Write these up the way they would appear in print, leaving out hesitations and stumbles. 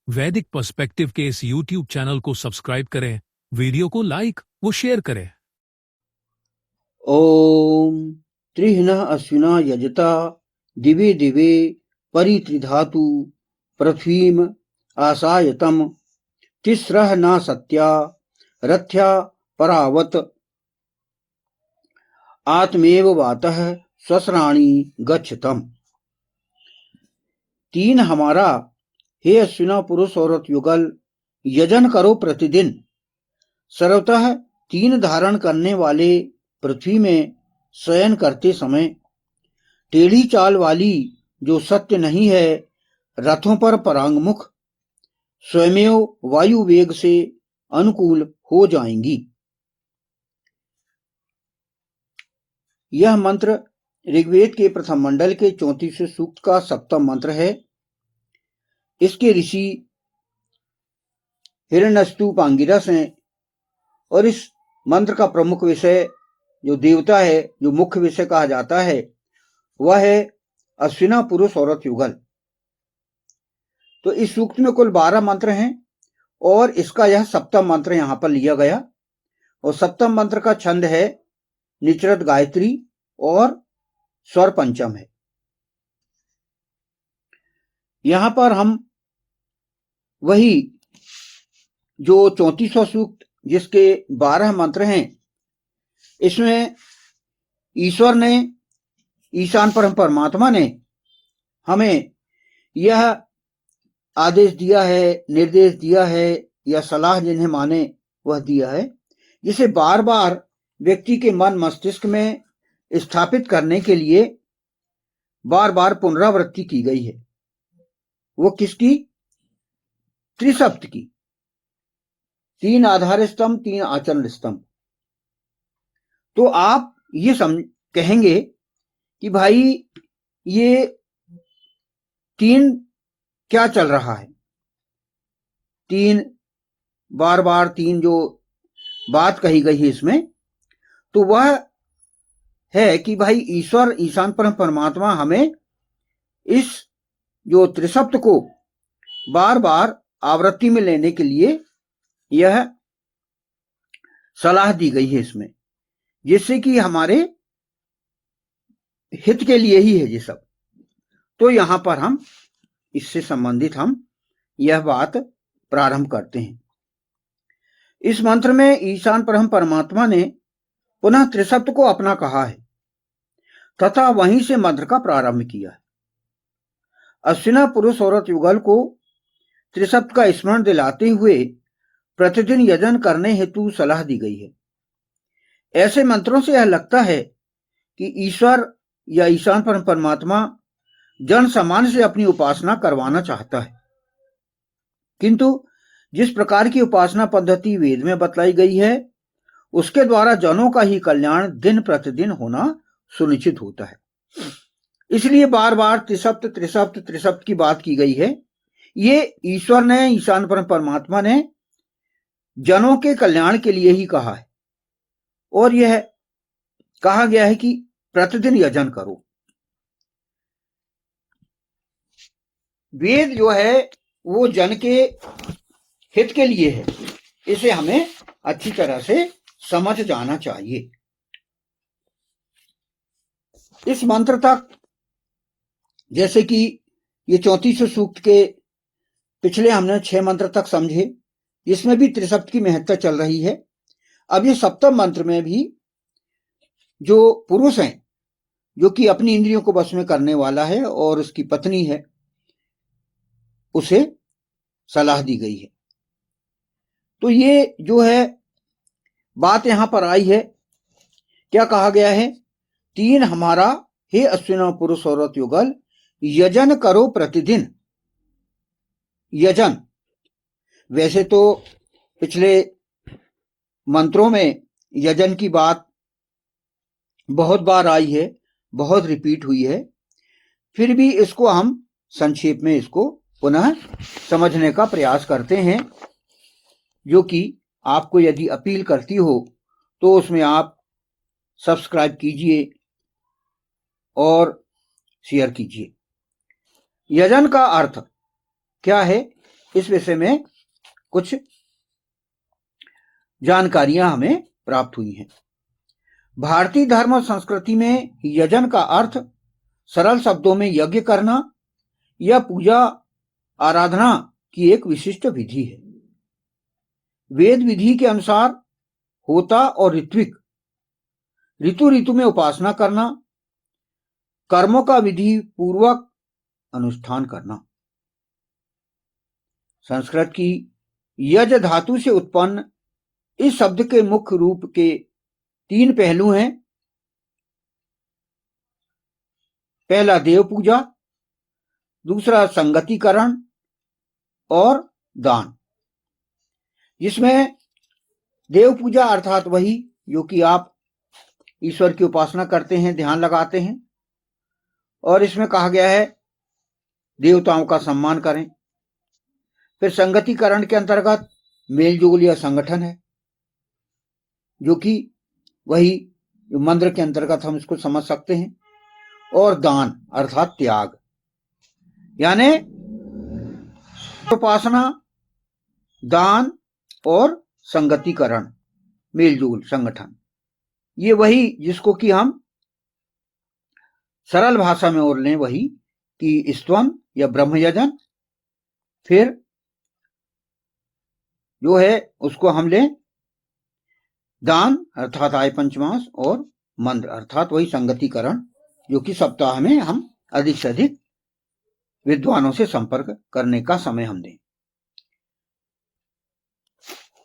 वैदिक पर्सपेक्टिव के इस YouTube चैनल को सब्सक्राइब करें, वीडियो को लाइक व शेयर करें। ओम त्रिह्नः अश्विना यजता दिवे दिवे परित्रिधातु पृथ्वीम आसायतम तिस्रः न सत्या रथ्या परावत आत्मेव वातः स्वसराणि गच्छतम। 3 हमारा, हे अश्विना पुरुष औरत युगल, यजन करो प्रतिदिन। सर्वतः 3 धारण करने वाले पृथ्वी में शयन करते समय टेढ़ी चाल वाली जो सत्य नहीं है, रथों पर परांगमुख स्वयमेव वायु वेग से अनुकूल हो जाएंगी। यह मंत्र ऋग्वेद के प्रथम मंडल के 34वें सूक्त का 7वां मंत्र है। इसके ऋषि हिरण्यस्तु पांगिरस हैं और इस मंत्र का प्रमुख विषय जो देवता है, जो मुख्य विषय कहा जाता है, वह है अश्विना पुरुष औरत युगल। तो इस सूक्त में कुल 12 मंत्र हैं और इसका यह 7वां मंत्र यहां पर लिया गया और 7वां मंत्र का छंद है निचरत गायत्री और स्वर पंचम है। यहां पर हम वही जो 34वां सूक्त जिसके 12 मंत्र हैं, इसमें ईश्वर ने, ईशान परमात्मा ने हमें यह आदेश दिया है, निर्देश दिया है या सलाह जिन्हें माने वह दिया है, जिसे बार बार व्यक्ति के मन मस्तिष्क में स्थापित करने के लिए बार बार पुनरावृत्ति की गई है। वो किसकी? त्रिसप्त की। 3 आधार स्तंभ, 3 आचरण स्तंभ। तो आप ये कहेंगे कि भाई ये 3 क्या चल रहा है? 3 बार बार 3 जो बात कही गई है इसमें, तो वह है कि भाई ईश्वर, ईशान परमात्मा हमें इस जो त्रिसप्त को बार बार आवृत्ति में लेने के लिए यह सलाह दी गई है इसमें, जिससे कि हमारे हित के लिए ही है ये सब। तो यहां पर हम इससे संबंधित हम यह बात प्रारंभ करते हैं। इस मंत्र में ईशान परमात्मा ने पुनः त्रिसप्त को अपना कहा है तथा वहीं से मंत्र का प्रारंभ किया है। अश्विना पुरुष औरत युगल को त्रिसप्त का स्मरण दिलाते हुए प्रतिदिन यजन करने हेतु सलाह दी गई है। ऐसे मंत्रों से यह लगता है कि ईश्वर या ईशान परमात्मा जन सामान्य से अपनी उपासना करवाना चाहता है, किंतु जिस प्रकार की उपासना पद्धति वेद में बतलाई गई है, उसके द्वारा जनों का ही कल्याण दिन प्रतिदिन होना सुनिश्चित होता है। इसलिए बार बार त्रिसप्त त्रिसप्त त्रिसप्त की बात की गई है। ये ईश्वर ने, ईशान परमात्मा ने जनों के कल्याण के लिए ही कहा है और यह कहा गया है कि प्रतिदिन यजन करो। वेद जो है वो जन के हित के लिए है, इसे हमें अच्छी तरह से समझ जाना चाहिए। इस मंत्र तक, जैसे कि ये 34वें सूक्त के पिछले हमने 6 मंत्र तक समझे, इसमें भी त्रिसप्त की महत्ता चल रही है। अब ये 7वें मंत्र में भी जो पुरुष हैं, जो कि अपनी इंद्रियों को वश में करने वाला है और उसकी पत्नी है, उसे सलाह दी गई है। तो ये जो है बात यहां पर आई है, क्या कहा गया है? 3 हमारा, हे अश्विना पुरुष औरत युगल, यजन करो प्रतिदिन। यजन, वैसे तो पिछले मंत्रों में यजन की बात बहुत बार आई है, बहुत रिपीट हुई है, फिर भी इसको हम संक्षेप में इसको पुनः समझने का प्रयास करते हैं, जो कि आपको यदि अपील करती हो तो उसमें आप सब्सक्राइब कीजिए और शेयर कीजिए। यजन का अर्थ क्या है? इस विषय में कुछ जानकारियां हमें प्राप्त हुई हैं। भारतीय धर्म और संस्कृति में यजन का अर्थ सरल शब्दों में यज्ञ करना या पूजा आराधना की एक विशिष्ट विधि है। वेद विधि के अनुसार होता और ऋत्विक ऋतु ऋतु में उपासना करना, कर्मों का विधि पूर्वक अनुष्ठान करना। संस्कृत की यज धातु से उत्पन्न इस शब्द के मुख्य रूप के 3 पहलू हैं। पहला देव पूजा, दूसरा संगतिकरण और दान। जिसमें देव पूजा अर्थात वही जो कि आप ईश्वर की उपासना करते हैं, ध्यान लगाते हैं, और इसमें कहा गया है देवताओं का सम्मान करें। फिर संगतिकरण के अंतर्गत मेलजोल या संगठन है, जो कि वही मंत्र के अंतर्गत हम इसको समझ सकते हैं। और दान अर्थात त्याग, यानी उपासना, दान और संगतिकरण, मेलजोल, संगठन, ये वही जिसको कि हम सरल भाषा में और लें वही कि स्तवन या ब्रह्मयजन, फिर जो है उसको हम लें दान अर्थात आय पंचमास, और मंत्र अर्थात वही संगतिकरण, जो कि सप्ताह में हम अधिक से अधिक विद्वानों से संपर्क करने का समय हम दें।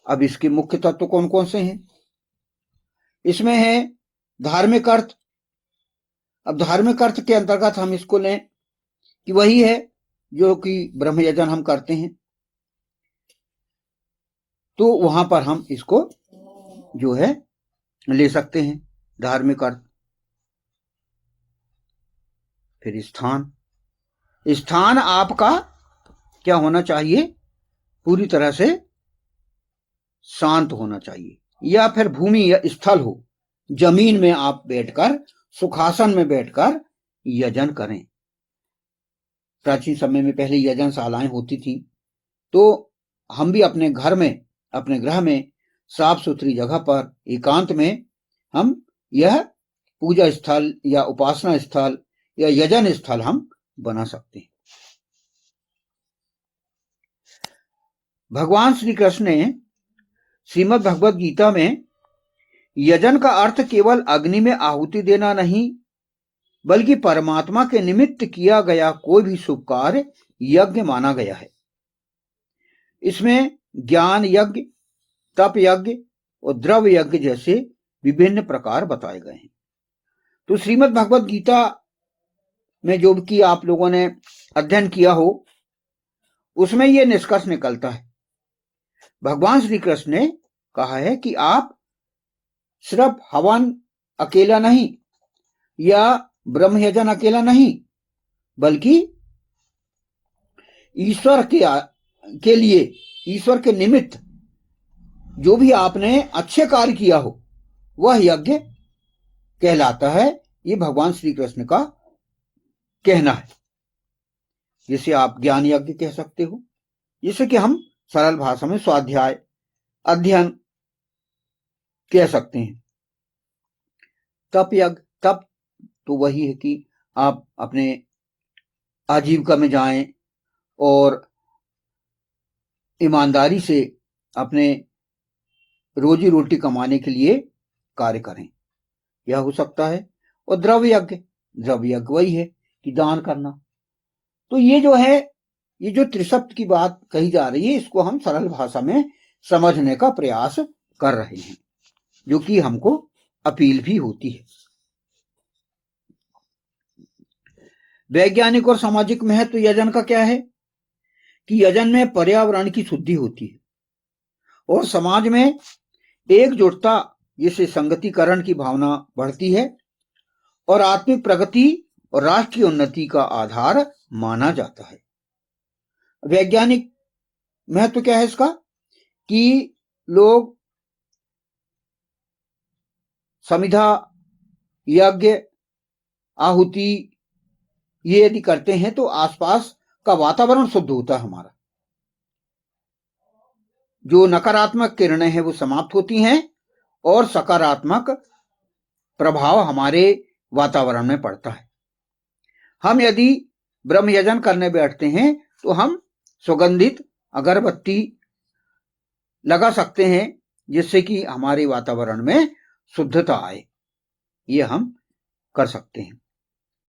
अब इसके मुख्य तत्व कौन कौन से हैं? इसमें है धार्मिक अर्थ। अब धार्मिक अर्थ के अंतर्गत हम इसको लें कि वही है जो कि ब्रह्मयजन हम करते हैं, तो वहां पर हम इसको जो है ले सकते हैं धार्मिक अर्थ। फिर स्थान, स्थान आपका क्या होना चाहिए? पूरी तरह से शांत होना चाहिए, या फिर भूमि या स्थल हो, जमीन में आप बैठकर सुखासन में बैठकर यजन करें। प्राचीन समय में पहले यजनशालाएं होती थी, तो हम भी अपने घर में, अपने गृह में साफ सुथरी जगह पर एकांत में हम यह पूजा स्थल या उपासना स्थल या यजन स्थल हम बना सकते हैं। भगवान श्री कृष्ण ने श्रीमद् भगवद गीता में यजन का अर्थ केवल अग्नि में आहुति देना नहीं, बल्कि परमात्मा के निमित्त किया गया कोई भी शुभ कार्य यज्ञ माना गया है। इसमें ज्ञान यज्ञ, तप यज्ञ और द्रव्य यज्ञ जैसे विभिन्न प्रकार बताए गए हैं। तो श्रीमद् भगवद गीता में जो कि आप लोगों ने अध्ययन किया हो, उसमें यह निष्कर्ष निकलता है, भगवान श्री कृष्ण ने कहा है कि आप सिर्फ हवन अकेला नहीं या ब्रह्मयजन अकेला नहीं, बल्कि ईश्वर के लिए, ईश्वर के निमित्त जो भी आपने अच्छे कार्य किया हो वह यज्ञ कहलाता है। ये भगवान श्री कृष्ण का कहना है, जिसे आप ज्ञान यज्ञ कह सकते हो, जिसे कि हम सरल भाषा में स्वाध्याय, अध्ययन कह सकते हैं। तप यज्ञ, तप तो वही है कि आप अपने आजीविका में जाएं और ईमानदारी से अपने रोजी रोटी कमाने के लिए कार्य करें, यह हो सकता है। और द्रव्य यज्ञ, द्रव्य यज्ञ वही है कि दान करना। तो ये जो है, ये जो त्रिशब्द की बात कही जा रही है, इसको हम सरल भाषा में समझने का प्रयास कर रहे हैं, जो कि हमको अपील भी होती है। वैज्ञानिक और सामाजिक महत्व यजन का क्या है कि यजन में पर्यावरण की शुद्धि होती है और समाज में एकजुटता, जिससे संगतिकरण की भावना बढ़ती है और आत्मिक प्रगति और राष्ट्रीय उन्नति का आधार माना जाता है। वैज्ञानिक महत्व क्या है इसका कि लोग समिधा, यज्ञ, आहुति ये यदि करते हैं तो आसपास का वातावरण शुद्ध होता है हमारा, जो नकारात्मक किरणें हैं वो समाप्त होती हैं और सकारात्मक प्रभाव हमारे वातावरण में पड़ता है। हम यदि ब्रह्म यजन करने बैठते हैं तो हम सुगंधित अगरबत्ती लगा सकते हैं जिससे कि हमारे वातावरण में शुद्धता आए। ये हम कर सकते हैं।